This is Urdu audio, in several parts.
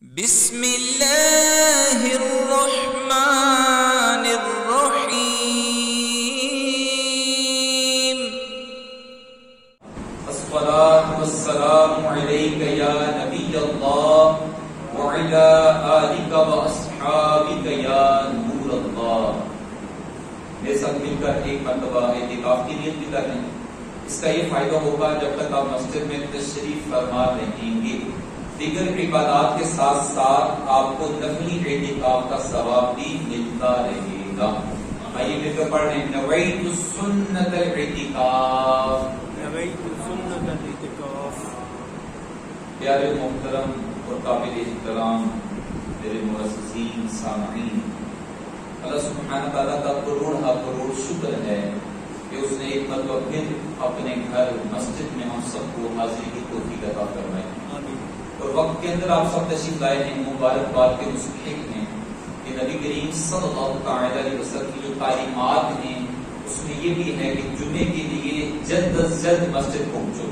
بسم اللہ الرحمن الرحیم الصلاة والسلام علیک یا نبی اللہ وعلی آلک واصحابک یا نور اللہ۔ میرے ساتھ مل کر ایک مرتبہ اعتکاف کی نیت بھی کر لیں۔ اس کا یہ فائدہ ہوگا جب تک آپ مسجد میں تشریف فرما رہیں گے، دیگر عبادات کے ساتھ ساتھ آپ کو نفلی اعتکاف کا ثواب بھی ملتا رہے گا۔ آئیے مل کر پڑھ رہے ہیں نویت سنت الاعتکاف۔ نویت سنت الاعتکاف۔ پیارے محترم اور قابل احترام میرے معززین سامعین، اللہ سبحانہ تعالیٰ کا کروڑ شکر ہے کہ اس نے ایک مرتبہ پھر اپنے گھر مسجد میں ہم سب کو حاضری کی توفیق عطا فرمائی، اور وقت کے اندر آپ سب تشریف لائے ہیں۔ مبارکباد کے مستحق ہیں کہ نبی کریم صلی اللہ علیہ وسلم کی جو تعلیمات ہیں اس میں یہ بھی ہے کہ جمعے کے لیے جلد از جلد مسجد پہنچو۔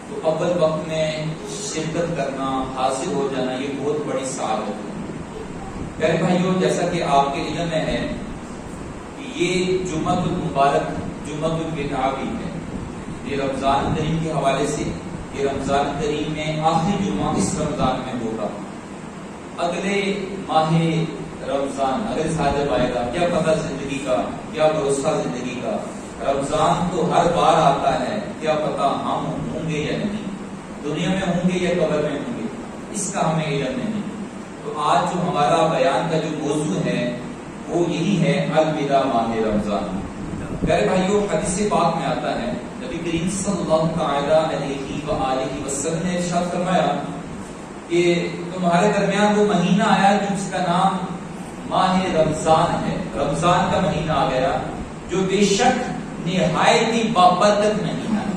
تو اول وقت میں شرکت کرنا، حاضر ہو جانا، یہ بہت بڑی سعادت ہے۔ پیارے بھائیوں، جیسا کہ آپ کے علم میں ہے کہ یہ جمعۃ المبارک جمعۃ الوداع بھی ہے۔ یہ رمضان کریم کے حوالے سے یہ رمضان کریم میں آخری جمعہ اس رمضان میں ہوگا۔ اگلے ماہ رمضان اگر سال جب آئے گا، کیا پتہ زندگی کا، کیا بھروسہ زندگی کا۔ رمضان تو ہر بار آتا ہے، کیا پتہ ہم ہوں گے یا نہیں، دنیا میں ہوں گے یا قبر میں ہوں گے، اس کا ہمیں علم نہیں۔ تو آج جو ہمارا بیان کا جو موضوع ہے وہ یہی ہے، الوداع ماہ رمضان۔ پیارے بھائیوں، حدیث پاک میں آتا ہے، نبی کریم صلی اللہ تعالی علیہ وآلہ وسلم نے ارشاد فرمایا کہ تمہارے درمیان وہ مہینہ آیا جس کا نام ماہ رمضان ہے۔ رمضان کا مہینہ آ گیا جو بے شک نہایت ہی بابرکت مہینہ ہے۔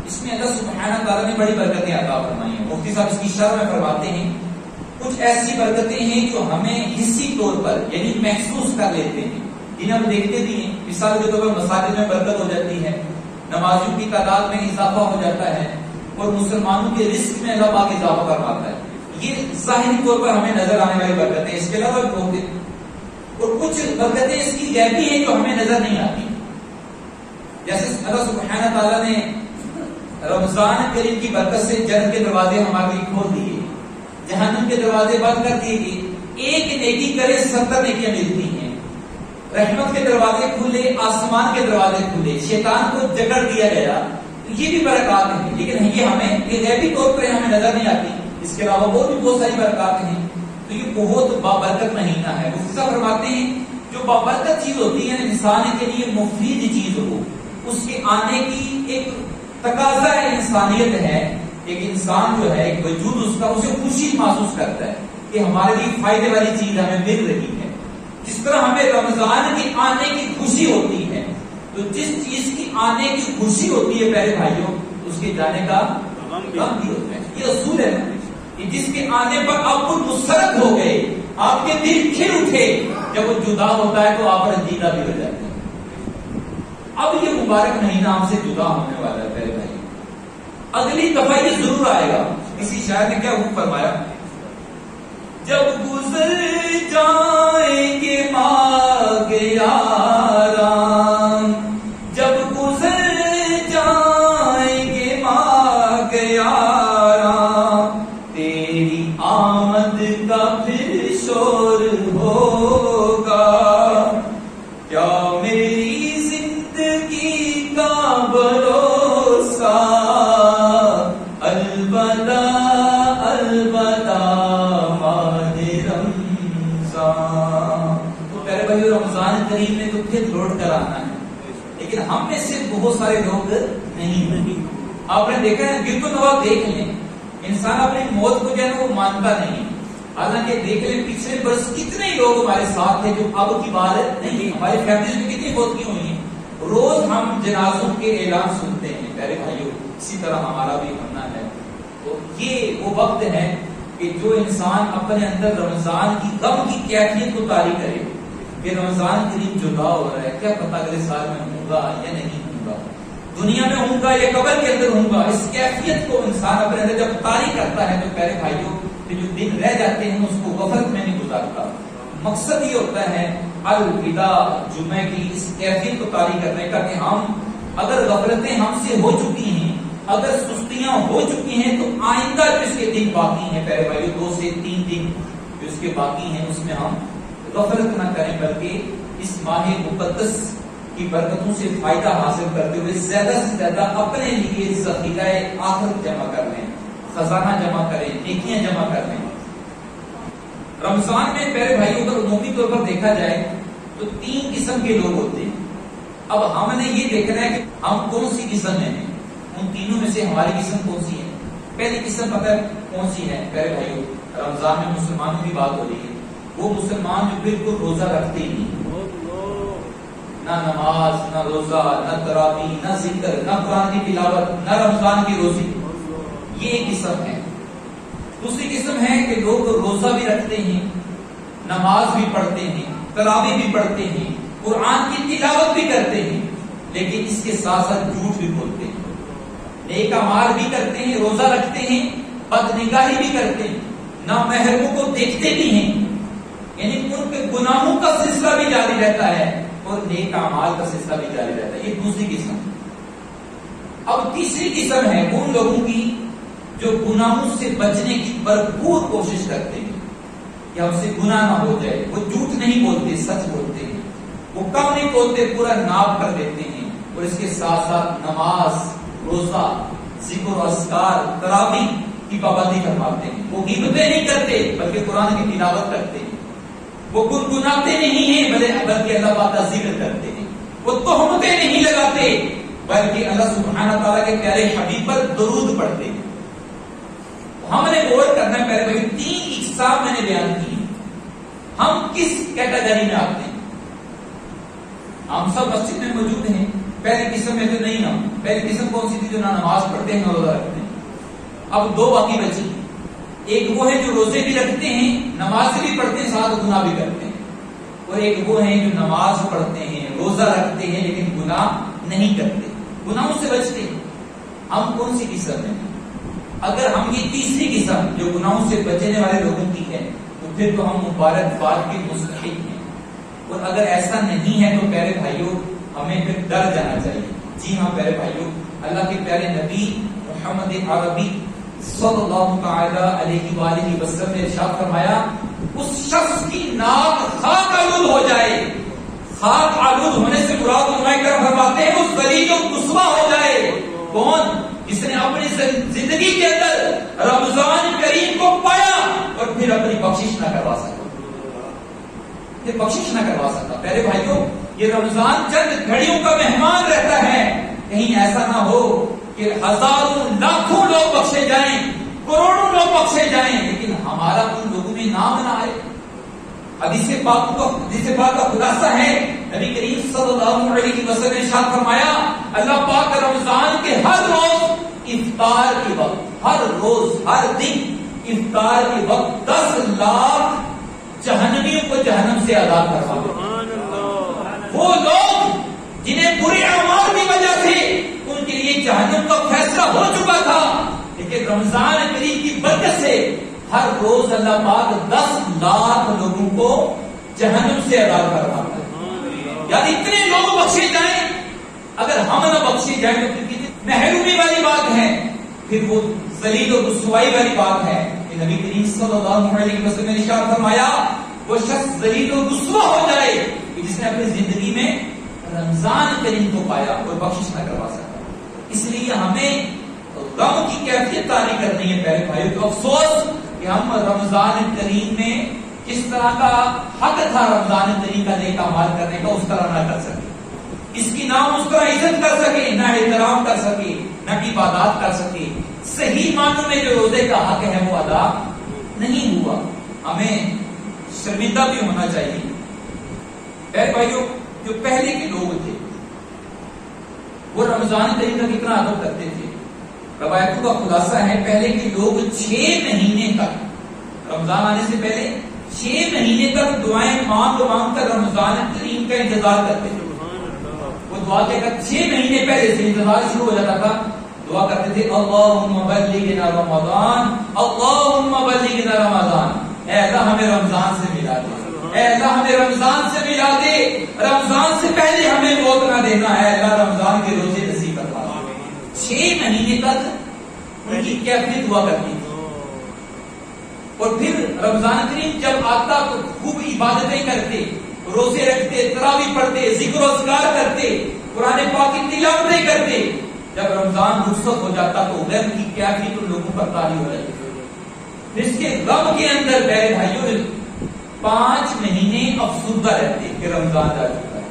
اس میں اللہ سبحانہ تعالیٰ نے بڑی برکتیں عطا فرمائی ہیں۔ مفتی صاحب اس کی شرح میں فرماتے ہیں کچھ ایسی برکتیں ہیں جو ہمیں حصی طور پر یعنی محسوس کر لیتے ہیں، جنہیں ہم دیکھتے بھی ہیں۔ مثال کے طور پر مساجد میں برکت ہو جاتی ہے، نمازیوں کی تعداد میں اضافہ ہو جاتا ہے، اور مسلمانوں کے رزق میں اللہ پاک اضافہ کرواتا ہے۔ یہ ظاہری طور پر ہمیں نظر آنے والی برکتیں، اس کے علاوہ اور کچھ برکتیں اس کی غیبی ہیں جو ہمیں نظر نہیں آتی، جیسے اللہ سبحانہ تعالیٰ نے رمضان کریم کی برکت سے جنت کے دروازے ہمارے لیے کھول دیے، جہنم کے دروازے بند کر دیے کہ ایک نیکی کرے 70 نیکیاں ملتی ہیں۔ رحمت کے دروازے کھلے، آسمان کے دروازے کھلے، شیطان کو جکڑ دیا گیا۔ یہ بھی برکات ہیں، لیکن یہ ہمیں غیبی طور پر ہمیں نظر نہیں آتی۔ اس کے علاوہ اور بھی بہت ساری برکات ہیں۔ تو یہ بہت بابرکت مہینہ ہے۔ مفتی صاحب فرماتے ہیں جو بابرکت چیز ہوتی ہے انسان کے لیے مفید چیز ہو، اس کے آنے کی ایک تقاضا انسانیت ہے۔ ایک انسان جو ہے، ایک وجود اس کا، اسے خوشی محسوس کرتا ہے کہ ہمارے لیے فائدے والی چیز ہمیں مل رہی ہے۔ جس طرح ہمیں رمضان کے آنے کی خوشی ہوتی ہے، تو جس چیز کی آنے کی خوشی ہوتی ہے پیارے بھائیوں، اس کے جانے کا غم بھی ہوتا ہے۔ یہ اصول ہے کہ جس کے آنے پر آپ کو مسرت ہو گئے، آپ کے دل کھل اٹھے، جب وہ جدا ہوتا ہے تو آپ رنجیدہ بھی ہو جاتے ہیں۔ اب یہ مبارک مہینہ ہم سے جدا ہونے والا ہے پیارے بھائی، اگلی دفعہ یہ ضرور آئے گا۔ کسی شاعر نے کیا حکم فرمایا، جب گزر جائیں گے ماہ یاران، جب گزر جائیں گے ماہ یاران، تیری آمد کا پھر شور ہوگا، کیا میری زندگی کا بھروسہ، الوداع الوداع ماہ رمضان۔ تو پیارے بھائی، رمضان کریم میں تو پھر لوٹ کر آنا ہے، لیکن ہم میں سے بہت سارے لوگ نہیں۔ آپ نے دیکھا ہے، گرد و نواح دیکھ لیں، انسان اپنی موت کو جو ہے وہ مانتا نہیں۔ حالانکہ دیکھ لیں پچھلے برس کتنے لوگ ہمارے ساتھ تھے جو اب کی بات نہیں، ہماری فیملیز میں کتنی موت کی ہوئی ہیں۔ روز ہم جنازوں کے اعلان سنتے ہیں پیارے بھائیوں، اسی طرح ہمارا بھی ہونا ہے۔ تو یہ وہ وقت ہے کہ جو انسان اپنے اندر رمضان کی غم کی کیفیت کو طاری کرے کہ رمضان کریم جدا ہو رہا ہے، کیا پتہ اگلے سال میں ہوں گا یا نہیں ہوں گا، دنیا میں ہوں گا یا قبر کے اندر ہوں گا۔ اس کیفیت کو انسان اپنے اندر جب طاری کرتا ہے تو پیارے بھائیوں کہ جو دن رہ جاتے ہیں اس کو غفلت میں نہیں گزارتا. مقصد یہ ہوتا ہے الوداع جمعے کی اس کیفیت کو طاری کرنے کا کہ ہم اگر غفلتیں ہم سے ہو چکی ہیں، اگر سستیاں ہو چکی ہیں، تو آئندہ جو اس کے دن باقی ہیں پیارے بھائیو 2 سے 3 دن جو اس کے باقی ہیں اس میں ہم غفلت نہ کریں، بلکہ اس ماہ مقدس کی برکتوں سے فائدہ حاصل کرتے ہوئے زیادہ سے زیادہ اپنے لیے ذخیرہ آخرت جمع کر لیں، خزانہ جمع کریں، نیکیاں جمع کر لیں. رمضان میں پیارے بھائیوں اگر عمومی طور پر دیکھا جائے تو 3 قسم کے لوگ ہوتے ہیں. اب ہم نے یہ دیکھنا ہے کہ ہم کون سی قسم میں ہیں، ان تینوں میں سے ہماری قسم کون سی ہے. پہلی قسم پتہ ہے کون سی ہے پیارے بھائیوں؟ رمضان میں مسلمانوں کی بات ہو رہی ہے. وہ مسلمان جو بالکل روزہ رکھتے ہی نہیں، نہ نماز، نہ روزہ، نہ تراویح، نہ ذکر، نہ قرآن کی تلاوت، نہ رمضان کی روزی. یہ ایک قسم ہے. دوسری قسم ہے کہ لوگ روزہ بھی رکھتے ہیں، نماز بھی پڑھتے ہیں، تراویح بھی پڑھتے ہیں، قرآن کی تلاوت بھی کرتے ہیں، لیکن اس کے ساتھ ساتھ جھوٹ بھی بولتے ہیں، نیک اعمال بھی کرتے ہیں، روزہ رکھتے ہیں، بدنگاہی بھی کرتے ہیں، نامحرموں کو دیکھتے بھی ہیں، یعنی ان کے گناہوں کا سلسلہ بھی جاری رہتا ہے اور نیک اعمال کا سلسلہ بھی جاری رہتا ہے. یہ دوسری قسم. اب تیسری قسم ہے ان لوگوں کی جو گناہوں سے بچنے کی بھرپور کوشش کرتے ہیں کہ ہم سے گناہ نہ ہو جائے. وہ جھوٹ نہیں بولتے، سچ بولتے ہیں. وہ کم نہیں بولتے، پورا ناپ کر دیتے ہیں. اور اس کے ساتھ ساتھ نماز، روزہ، ذکر و اذکار، تراویح کی پابندی فرماتے ہیں. وہ غیبتیں نہیں کرتے بلکہ قرآن کی تلاوت کرتے ہیں. وہ گنگناتے نہیں ہیں بلکہ اللہ پاک کا ذکر کرتے ہیں. وہ تہمتیں نہیں لگاتے بلکہ اللہ سبحانہ تعالیٰ کے پیارے حبیب پر درود پڑھتے ہیں. ہم نے غور کرنا ہے پہلے بھائی 3 اقسام میں نے بیان کی. ہم کس کیٹیگری میں آتے ہیں؟ ہم سب مسجد میں موجود ہیں. پہلی قسم میں تو نہیں. ہم پہلی قسم کون سی تھی؟ جو نہ نماز پڑھتے ہیں نہ روزہ رکھتے ہیں. اب 2 باقی بچی. ایک وہ ہے جو روزے بھی رکھتے ہیں، نماز بھی پڑھتے ہیں، ساتھ گناہ بھی کرتے ہیں. اور ایک وہ ہیں جو نماز پڑھتے ہیں، روزہ رکھتے ہیں لیکن گناہ نہیں کرتے، گناہوں سے بچتے ہیں. ہم کون سی قسم ہیں؟ اگر ہم یہ تیسری قسم جو گناہوں سے بچنے والے لوگوں کی ہے تو پھر تو ہم مبارکباد کے مستحق ہیں. اور اگر ایسا نہیں ہے تو پیارے بھائیوں ہمیں پھر ڈر جانا چاہیے. جی ہاں پیارے بھائیوں، اللہ کے پیارے نبی محمد عربی صلی اللہ تعالی علیہ وآلہ وسلم نے ارشاد فرمایا اس شخص کی ناک خاک آلود ہو جائے. خاک آلود ہونے سے مراد علماء کرام فرماتے ہیں وہ ذلیل و رسوا ہو جائے. کون؟ جس نے اپنی زندگی کے اندر رمضان کریم کو پایا اور پھر اپنی بخشش نہ کروا سکا. یہ بخشش نہ کروا سکتا. پیارے بھائیوں یہ رمضان چند گھڑیوں کا مہمان رہتا ہے. کہیں ایسا نہ ہو کہ ہزاروں لاکھوں لوگ بخشے جائیں، کروڑوں لوگ بخشے جائیں لیکن ہمارا ان لوگوں میں نام نہ آئے. حدیث پاک کا خلاصہ ہے نبی کریم صلی اللہ علیہ وسلم نے ارشاد فرمایا اللہ پاک رمضان کے ہر روز افطار کے وقت، ہر روز ہر دن افطار کے وقت 10 لاکھ جہنمیوں کو جہنم سے آزاد کرواتے. وہ لوگ جنہیں برے اعمال کی وجہ سے ان کے لیے جہنم کا فیصلہ ہو چکا تھا لیکن رمضان کریم کی برکت سے ہر روز اللہ پاک 10 لاکھ لوگوں کو جہنم سے آزاد کرواتا ہے. یعنی اتنے لوگ بخشے جائیں. اگر ہم نہ بخشے جائیں تو پھر محرومی والی بات ہے، پھر وہ ذلیل و رسوائی والی بات ہے. کہ نبی کریم صلی اللہ علیہ وسلم نے ارشاد فرمایا وہ شخص ذلیل و رسوا ہو جائے کہ جس نے اپنی زندگی میں رمضان کریم کو پایا اور بخشش نہ کروا سکتا. اس لیے ہمیں غم کی کیفیت طاری کرنی ہے پیارے بھائیوں. تو افسوس کہ ہم رمضان کریم میں جس طرح کا حق تھا رمضان کریم کا نیک اعمال کرنے کا اس طرح نہ کر سکے، اس کی نہ اس طرح عزت کر سکے، نہ احترام کر سکے، نہ عبادات کر سکے. صحیح معنوں میں جو روزے کا حق ہے وہ ادا نہیں ہوا. ہمیں شرمندہ بھی ہونا چاہیے. اے بھائیوں جو پہلے کے لوگ تھے وہ رمضان کریم کا کتنا ادب کرتے تھے. روایتوں کا خلاصہ ہے پہلے کے لوگ 6 مہینے تک، رمضان آنے سے پہلے 6 مہینے تک دعائیں مانگ کر رمضان کریم کا انتظار کرتے تھے. وہ دعا کے 6 مہینے پہلے سے انتظار شروع ہو جاتا تھا. دعا کرتے تھے اللہم بلغنا رمضان، اللہم بلغنا رمضان، اے اللہ ہمیں رمضان سے ملا دے، اے اللہ ہمیں رمضان سے ملا دے، رمضان سے پہلے ہمیں موت نہ دینا ہے، اللہ رمضان کے روزے نصیب کروا دے۔ 6 مہینے تک ان کی کیفیت ہوا کرتی تھی، اور پھر رمضان کریم جب آتا تو خوب عبادتیں کرتے، روزے رکھتے، تراویح پڑھتے، ذکر و اذکار کرتے، قرآن پاک کی تلاوتیں کرتے۔ جب رمضان رخصت ہو جاتا تو غم کی کیفیت ان لوگوں پر طاری ہو جاتی، جس کے غم کے اندر میرے بھائیوں 5 مہینے افسردہ رہتے کہ رمضان جا چکا ہے۔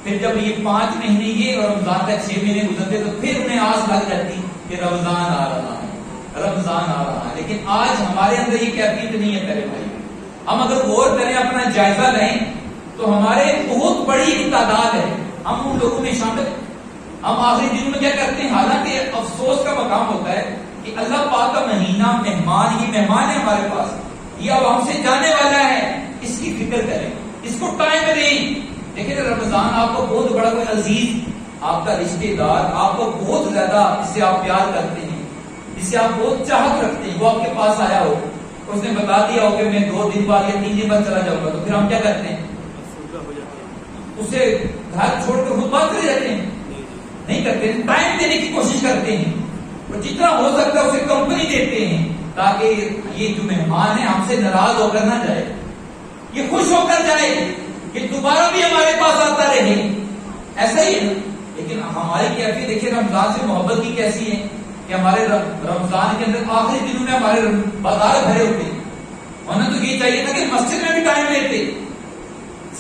پھر جب یہ 5 مہینے یہ اور رمضان کا 6 مہینے گزرتے تو پھر انہیں آس لگ جاتی کہ رمضان آ رہا ہے، رمضان آ رہا ہے۔ لیکن آج ہمارے اندر یہ کیفیت نہیں ہے میرے بھائی۔ ہم اگر غور کریں، اپنا جائزہ لیں تو ہمارے بہت بڑی تعداد ہے، ہم ان لوگوں میں شامل۔ ہم آخری دنوں میں کیا کرتے ہیں؟ حالانکہ افسوس کا مقام ہوتا ہے کہ اللہ پاک کا مہینہ مہمان، یہ مہمان ہے ہمارے پاس، یہ اب ہم سے جانے والا ہے، اس کی فکر کریں، اس کو ٹائم دیں۔ لیکن رمضان آپ کو بہت بڑا کوئی عزیز، آپ کا رشتے دار، آپ کو بہت زیادہ جس سے آپ پیار کرتے ہیں، جس سے آپ بہت چاہت رکھتے ہیں، وہ آپ کے پاس آیا ہو، اس نے بتا دیا ہو کہ میں 2 دن بعد یا 3 دن بعد چلا جاؤں گا، تو پھر ہم کیا کرتے ہیں؟ اسے گھر چھوڑ کر خود بات کرے جاتے ہیں؟ نہیں کرتے، ٹائم دینے کی کوشش کرتے ہیں، اور جتنا ہو سکتا ہے اسے کمپنی دیتے ہیں تاکہ یہ جو مہمان ہے ہم سے ناراض ہو کر نہ جائے، یہ خوش ہو کر جائے، یہ دوبارہ بھی ہمارے پاس آتا رہے۔ ایسا ہی ہے۔ لیکن ہماری کیفیت دیکھیے رمضان سے محبت کی کیسی ہے کہ ہمارے رمضان کے اندر آخری دنوں میں ہمارے بازار بھرے ہوتے ہیں، ہونا تو یہ چاہیے تھا کہ مسجد میں بھی ٹائم لیتے،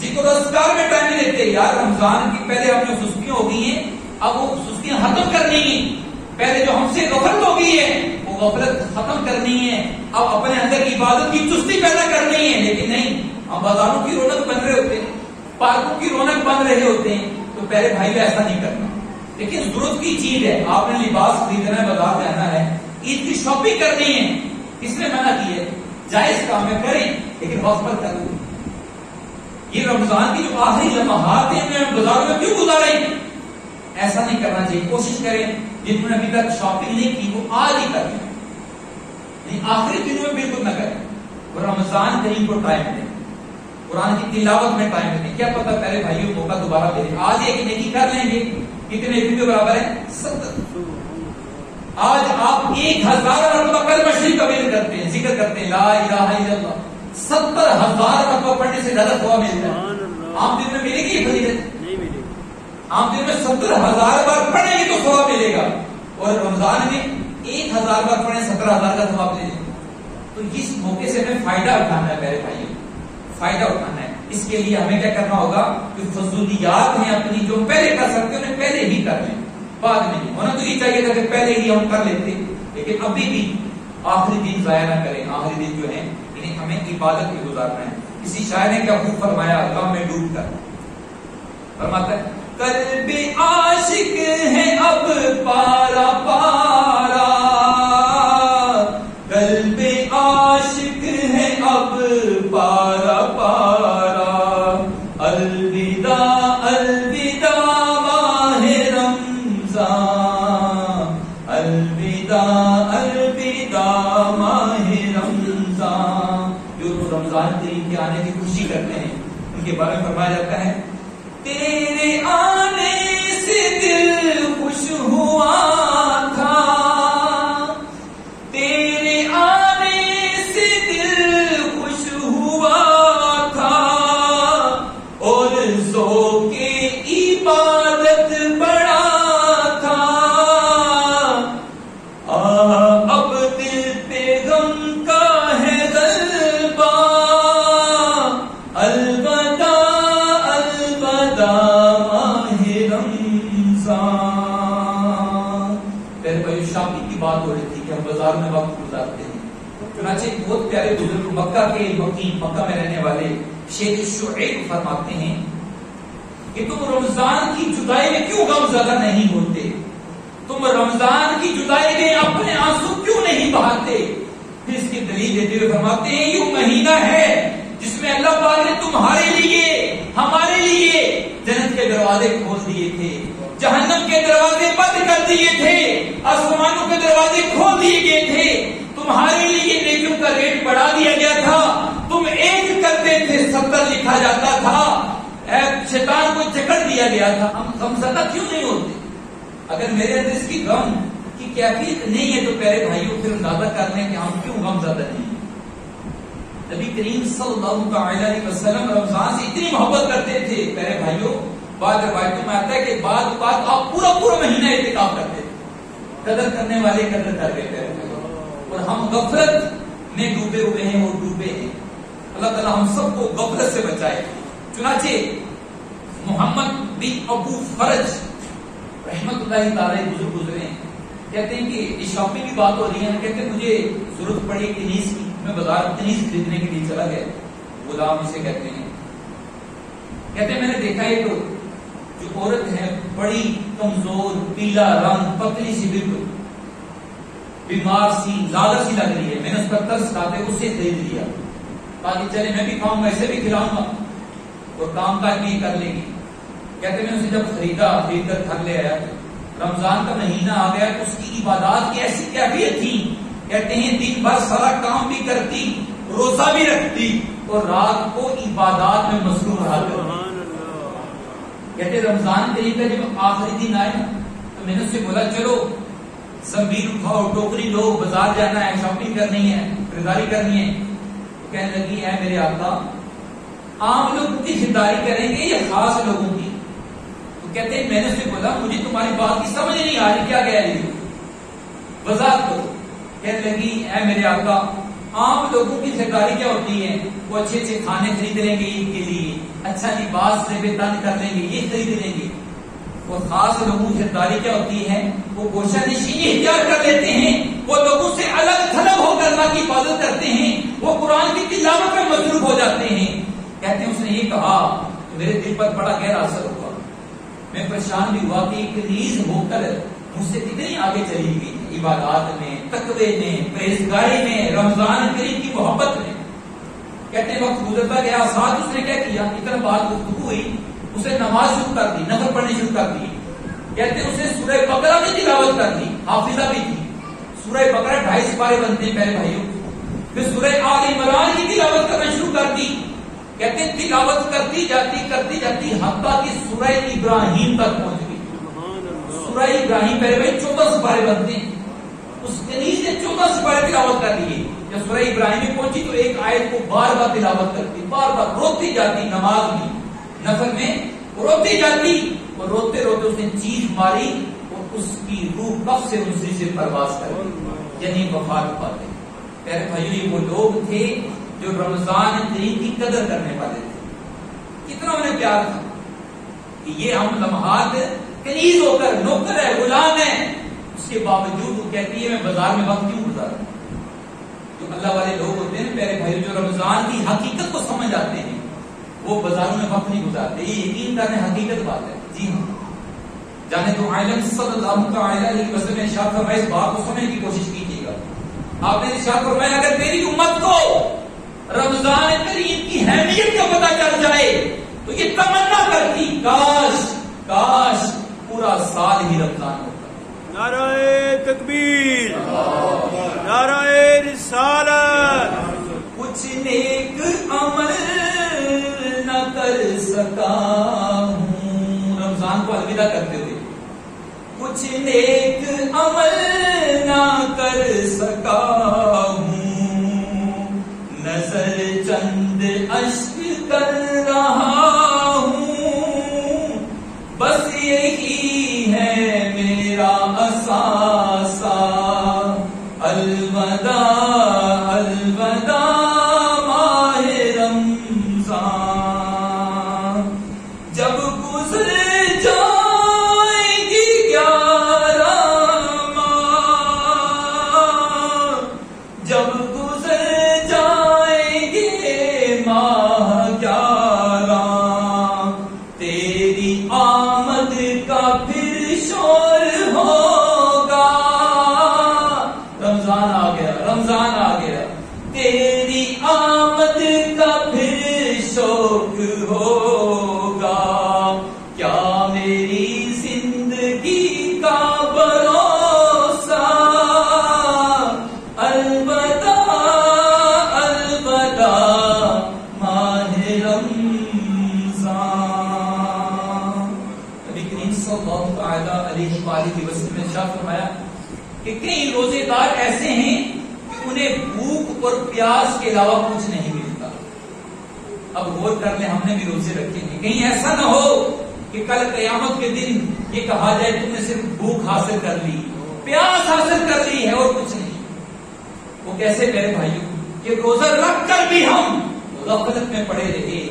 ذکر و اذکار میں ٹائم لیتے۔ یار رمضان کی پہلے ہم جو سستیاں ہو گئی ہیں، اب وہ سستیاں ختم کرنی ہیں۔ پہلے جو ہم سے غفلت ہو گئی ہے وہ غفلت ختم کرنی ہے، اب اپنے اندر عبادت کی چستی پیدا کرنی ہے۔ لیکن نہیں، ہم بازاروں کی رونق بن رہے ہوتے ہیں، پارکوں کی رونق بن رہے ہوتے ہیں، تو پہلے بھائی ایسا نہیں کرنا۔ لیکن ضرورت کی چیز ہے، آپ نے لباس خریدنا ہے، بازار جانا ہے، عید کی شاپنگ کرنی ہے، کس نے منع کی ہے؟ جائز کام ہے، کریں، لیکن وقت پر کریں۔ یہ رمضان کی جو آخری لمحات ہیں ہم بازاروں میں کیوں گزاریں؟ ایسا نہیں کرنا چاہیے۔ کوشش کریں جنہوں نے ابھی تک شاپنگ نہیں کی وہ آج ہی کر لیں، آخری دنوں میں بالکل نہ کریں۔ اور رمضان کریم کو ٹائم دیں، قرآن کی تلاوت میں ٹائم دیں۔ کیا پتا پہلے بھائیوں موقع دوبارہ دے دیں۔ آج ایک نیکی کر لیں گے، کتنے نیکی کے برابر ہے؟ 70۔ آج آپ 1000 مرتبہ کلمہ شریف کا ورد کرتے ہیں، ذکر کرتے ہیں، لا الہ الا اللہ، 70,000 مرتبہ پڑھنے سے زیادہ ثواب ملتا ہے۔ عام دن میں ملے گی فضیلت؟ عام دن میں 70,000 بار پڑھیں گے تو ثواب ملے گا، اور رمضان میں 1000 بار پڑھیں 17,000 کا ثواب ملے گا۔ تو اس موقع سے ہمیں فائدہ اٹھانا ہے میرے بھائیوں، فائدہ اٹھانا ہے۔ اس کے لیے ہمیں کیا کرنا ہوگا کہ فضولیات ہیں اپنی جو پہلے کر سکتے ہیں انہیں پہلے ہی کر لیں، بعد میں نہیں۔ ہونا تو یہ چاہیے تھا کہ پہلے ہی ہم کر لیتے، لیکن ابھی بھی آخری دن ضائع نہ کریں۔ آخری دن جو ہے انہیں ہمیں عبادت میں گزارنا ہے۔ کسی شاعر نے کیا خوب فرمایا، غم میں ڈوب کر فرماتا ہے، قلب عاشق ہے اب پارا پارا، قلب عاشق ہے اب پارا پارا، الوداع الوداع ماہ رمضان، الوداع الوداع ماہ رمضان۔ جو رمضان کریم کے آنے کی خوشی کرتے ہیں ان کے بارے میں فرمایا جاتا ہے، تیرے آنے سے دل خوش ہوا تھا، تیرے آنے سے دل خوش ہوا تھا، اور ذوق عبادت بڑا تھا، اب دل پہ غم کا ہے غلبہ، الوداع شاپنگ کی بات ہو رہی تھی کہ ہم بازار میں وقت گزارتے ہیں۔ چنانچہ بہت پیارے بزرگ مکہ کے مکی، مکہ میں رہنے والے شیخ شعیب فرماتے ہیں کہ تم رمضان کی جدائی میں کیوں غم زدہ نہیں ہوتے؟ تم رمضان کی جدائی میں اپنے آنسو کیوں نہیں بہاتے؟ پھر اس کی دلیل دیتے ہوئے فرماتے ہیں یہ مہینہ ہے جس میں اللہ پاک نے تمہارے لیے، ہمارے لیے جنت کے دروازے کھول دیے تھے، جہنم کے دروازے بند کر دیے تھے، آسمانوں کے دروازے کھول دیے گئے تھے، تمہارے لیے نیکیوں کا ریٹ بڑھا دیا گیا تھا، تم ایک کرتے تھے 70 لکھا جاتا تھا، شیطان کو جکڑ دیا گیا تھا. ہم غمزدہ کیوں نہیں ہوتے؟ اگر میرے اندر اس کی غم کی کیفیت نہیں ہے تو پیارے بھائیوں پھر اندازہ کر لیں کہ ہم کیوں غمزدہ نہیں ہیں. نبی کریم صلی اللہ علیہ وسلم رمضان سے اتنی محبت کرتے تھے پیارے بھائیوں، بعض روایتوں میں آتا ہے کہ بعد آپ پورا مہینہ اعتکاف کرتے تھے. قدر کرنے والے قدر کر گئے پیارے بھائیوں، اور ہم غفلت میں ڈوبے ہوئے ہیں اور ڈوبے ہیں. اللہ تعالیٰ ہم سب کو غفلت سے بچائے. چنانچہ محمد بن ابو فرج رحمت اللہ تعالی بزرگ گزرے ہیں، کہتے ہیں کہ شاپنگ کی بات ہو رہی ہے، کہتے ہیں مجھے ضرورت پڑی کنیز کی، میں بازار کنیز خریدنے کے لیے چلا گیا. غلام اسے کہتے ہیں میں نے دیکھا ایک جو عورت ہے بڑی کمزور، پیلا رنگ، پتلی سی، بالکل بیمار سی، زیادہ سی لگ رہی ہے. میں نے اس پر ترس کھاتے اسے خرید لیا تاکہ چلے میں بھی کھاؤں گا، ایسے بھی کھلاؤں گا اور کام کاج بھی کر لے گی. کہتے میں اسے جب خرید کر گھر لے آیا، رمضان کا مہینہ آ گیا تو اس کی عبادات کی ایسی کیفیت تھی، کہتے ہیں دن بھر سارا کام بھی کرتی، روزہ بھی رکھتی اور رات کو عبادات میں مصروف رہا کرتی. کہتے رمضان کریم کا جب آخری دن آئے تو میں نے اس سے بولا چلو زنبیل اٹھاؤ، ٹوکری لو، بازار جانا ہے، شاپنگ کرنی ہے، خریداری کرنی ہے. تو کہنے لگی اے میرے آقا عام لوگوں کی خریداری کریں گے یا خاص لوگوں کی؟ تو کہتے ہیں میں نے اس سے بولا مجھے تمہاری بات کی سمجھ نہیں آ رہی، کیا کہہ رہی ہو، وضاحت کرو. کہنے لگی اے میرے آقا عام لوگوں کی خریداری کیا ہوتی ہے؟ وہ اچھے اچھے کھانے خرید لیں گے عید کے لیے، اچھا لباس سے بے تن کر لیں گے، یہ خرید لیں گے. وہ خاص لوگوں کی خریداری کیا ہوتی ہے؟ وہ گوشہ نشینی اختیار کر لیتے ہیں، وہ لوگوں سے الگ تھلگ ہو کر اللہ کی حفاظت کرتے ہیں، وہ قرآن کی تلاوت میں مصروف ہو جاتے ہیں. کہتے ہیں اس نے یہ کہا تو میرے دل پر بڑا گہرا اثر ہوا. میں پریشان بھی ہوا کہ ایک ریز ہو کر مجھ سے کتنی آگے چلی گئی عبادات میں، تقوی میں، پرہیزگاری میں، رمضان کریم کی محبت میں. کہتے ہیں وقت گزرتا گیا، ساتھ اس نے کیا کیا، اتنا بات گفتگو ہوئی، اسے نماز شروع کر دی، نفل پڑھنی شروع کر دی. کہتے ہیں اسے سورہ بقرہ کی تلاوت کر دی، حافظہ بھی تھی. سورہ بقرہ 2.5 سپارے بنتے ہیں پہلے بھائیوں. پھر سورہ آل عمران کی تلاوت کرنا شروع کر دی. کہتے ہیں تلاوت کرتی جاتی حتیٰ کہ سورہ ابراہیم تک پہنچ گئی. سورہ ابراہیم پہلے بھائی 14 سپارے بنتے ہیں، اس کنیز نے 14 سپارے تلاوت کر لیے. جب سورہ ابراہیم میں پہنچی تو ایک آیت کو بار بار تلاوت کرتی، بار بار روتی جاتی، نماز میں نفل میں روتی جاتی، اور روتے روتے اس نے چیخ ماری اور اس کی روح کف سے دوسری سے پرواز کر گئی، یعنی وفات پاتے. پیارے بھائیوں یہ وہ لوگ تھے جو رمضان کریم کی قدر کرنے والے تھے. کتنا انہیں پیار تھا کہ یہ ہم لمحات کنیز ہو کر نوکر ہے، غلام ہے، اس کے باوجود وہ کہتی ہے میں بازار میں وقت کیوں گزاروں. جو اللہ والے لوگ ہوتے ہیں پیارے بھائی جو رمضان کی حقیقت کو سمجھ جاتے ہیں وہ بازاروں میں وقت نہیں گزارتے. یہ یقین کرنے حقیقت بات ہے. جی ہاں، جانے تو عالم صلی اللہ علیہ وسلم نے ارشاد فرمایا، اس بات کو سمجھنے کی کوشش کیجیے گا. آپ نے ارشاد فرمایا اگر میری امت کو رمضان کریم کی اہمیت کا پتہ چل جائے تو یہ تمنا کرتی کاش پورا سال ہی رمضان ہوتا. نعرہ تکبیر، نعرہ رسالت. کچھ نیک عمل نہ کر سکا ہوں، رمضان کو الوداع کرتے ہوئے کچھ نیک عمل نہ کر سکا ہوں، نظر چند اشک کر رہا ہوں، بس یہی ہے میرا اثاثہ، الوداع الوداع ماہ رمضان. جب گزر جائیں گی 11 ماہ، جب گزر جائیں گے ماہ 11 تعالیٰ علیہ وآلہ وسلم نے ارشاد فرمایا کہ کئی روزے دار ایسے ہیں کہ انہیں بھوک اور پیاس کے علاوہ کچھ نہیں ملتا. اب غور کر لیں، ہم نے بھی روزے رکھے ہیں، کہیں ایسا نہ ہو کہ کل قیامت کے دن یہ کہا جائے تم نے صرف بھوک حاصل کر لی، پیاس حاصل کر لی ہے اور کچھ نہیں. وہ کیسے میرے بھائیوں کہ روزہ رکھ کر بھی ہم غفلت میں پڑے رہے،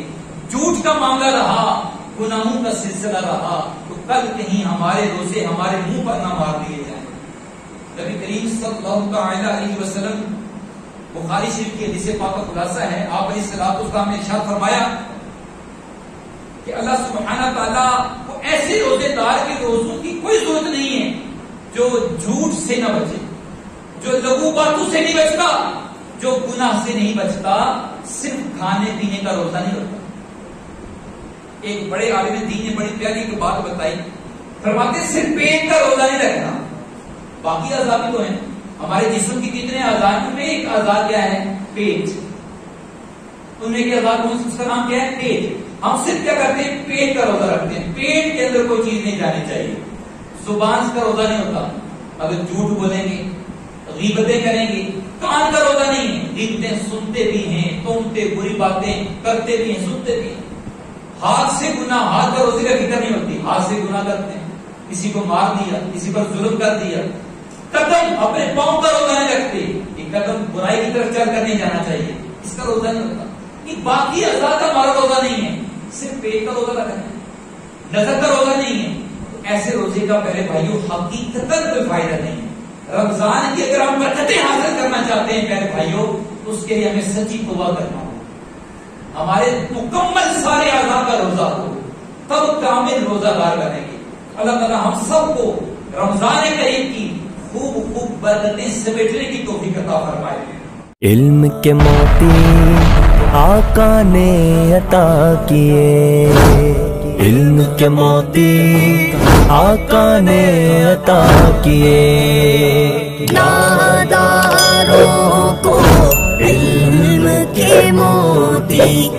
جھوٹ کا معاملہ رہا، گناہوں کا سلسلہ رہا، تو کل کہیں ہمارے روزے ہمارے منہ پر نہ مار دیے جائیں. نبی کریم صلی اللہ علیہ وسلم، بخاری شریف کی حدیث پاک کا خلاصہ ہے، آپ علیہ الصلوۃ والسلام نے ارشاد فرمایا کہ اللہ سبحانہ تعالیٰ کو ایسے روزے دار کے روزوں کی کوئی ضرورت نہیں ہے جو جھوٹ سے نہ بچے، جو لغو باتوں سے نہیں بچتا، جو گناہ سے نہیں بچتا. صرف کھانے پینے کا روزہ نہیں ہوتا. ایک بڑے عالم دین نے بڑی پیاری ایک بات بتائی، فرماتے صرف پیٹ کا روزہ نہیں رکھنا، باقی اعضاء بھی تو ہیں. ہمارے جسم کی کتنے اعضاء ہیں، ان میں ایک اعضاء کیا ہے؟ پیٹ. ان میں ایک اعضاء کون، اس کا نام کیا ہے؟ پیٹ. ہم صرف کیا کرتے ہیں؟ پیٹ کا روزہ رکھتے ہیں. پیٹ کے اندر کوئی چیز نہیں جانی چاہیے. زبان کا روزہ نہیں ہوتا، اگر جھوٹ بولیں گے، غیبتیں کریں گے. کان کا روزہ نہیں ہے، غیبتیں سنتے بھی ہیں، تومتے بری باتیں کرتے بھی ہیں، سنتے بھی ہیں. ہاتھ سے گناہ، ہاتھ کا روزے کا فکر نہیں ہوتی، ہاتھ سے گناہ کرتے ہیں، کسی کو مار دیا، کسی پر ظلم کر دیا. قدم، اپنے پاؤں کا روزہ نہیں رکھتے، یہ قدم برائی کی طرف چل کر نہیں جانا چاہیے، اس کا روزہ نہیں ہوتا. یہ باقی اعضاء کا ہمارا روزہ نہیں ہے، صرف پیٹ کا روزہ رکھنا ہے، نظر کا روزہ نہیں ہے. ایسے روزے کا پہلے بھائیوں حقیقتاً کوئی فائدہ نہیں ہے. رمضان کی اگر ہم برکتیں حاصل کرنا چاہتے ہیں پہلے بھائیوں، تو اس کے لیے ہمیں سچی توبہ کرنا ہو، ہمارے مکمل سارے اعضاء کا روزہ ہو، تب کامل روزہ دار بنیں گے. اللہ تعالیٰ ہم سب کو رمضان کریم کی خوب برکتیں سمیٹنے کی توفیق عطا فرمائے. علم کے موتی آقا نے عطا کیے، علم کے موتی آقا نے عطا کیے. ناداروں کو علم کے موتی